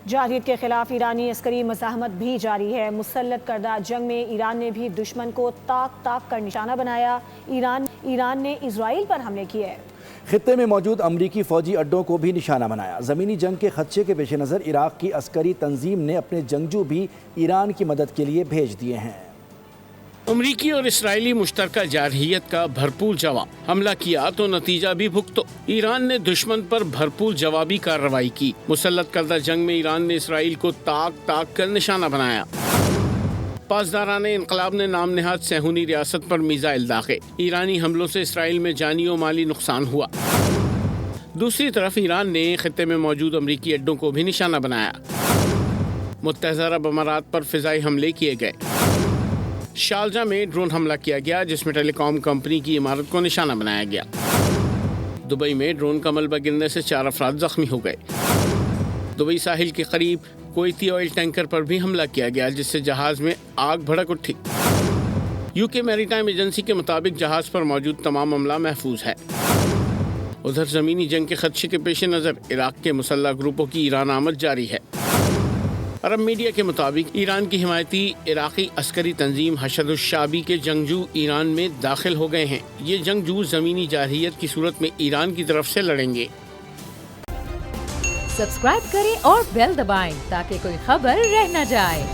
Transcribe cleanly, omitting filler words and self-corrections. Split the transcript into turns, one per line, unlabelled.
جارحیت کے خلاف ایرانی عسکری مزاحمت بھی جاری ہے۔ مسلط کردہ جنگ میں ایران نے بھی دشمن کو تاک تاک کر نشانہ بنایا۔ ایران نے اسرائیل پر حملے کیے۔
خطے میں موجود امریکی فوجی اڈوں کو بھی نشانہ بنایا۔ زمینی جنگ کے خدشے کے پیش نظر عراق کی عسکری تنظیم نے اپنے جنگجو بھی ایران کی مدد کے لیے بھیج دیے ہیں۔
امریکی اور اسرائیلی مشترکہ جارحیت کا بھرپور جواب۔ حملہ کیا تو نتیجہ بھی بھگتو۔ ایران نے دشمن پر بھرپور جوابی کارروائی کی۔ مسلط کردہ جنگ میں ایران نے اسرائیل کو تاک تاک کر نشانہ بنایا۔ پاسداران انقلاب نے نام نہاد صہیونی ریاست پر میزائل داغے۔ ایرانی حملوں سے اسرائیل میں جانی و مالی نقصان ہوا۔ دوسری طرف ایران نے خطے میں موجود امریکی اڈوں کو بھی نشانہ بنایا۔ متحدہ عرب امارات پر فضائی حملے کیے گئے۔ شارجہ میں ڈرون حملہ کیا گیا جس میں ٹیلی کام کمپنی کی عمارت کو نشانہ بنایا گیا۔ دبئی میں ڈرون کا ملبہ گرنے سے 4 افراد زخمی ہو گئے۔ دبئی ساحل کے قریب کویتی آئل ٹینکر پر بھی حملہ کیا گیا جس سے جہاز میں آگ بھڑک اٹھی۔ یو کے میری ٹائم ایجنسی کے مطابق جہاز پر موجود تمام عملہ محفوظ ہے۔ ادھر زمینی جنگ کے خدشے کے پیش نظر عراق کے مسلح گروپوں کی ایران آمد جاری ہے۔ عرب میڈیا کے مطابق ایران کی حمایتی عراقی عسکری تنظیم حشد الشعبی کے جنگجو ایران میں داخل ہو گئے ہیں۔ یہ جنگجو زمینی جارحیت کی صورت میں ایران کی طرف سے لڑیں گے۔
سبسکرائب کریں اور بیل دبائیں تاکہ کوئی خبر رہ نہ جائے۔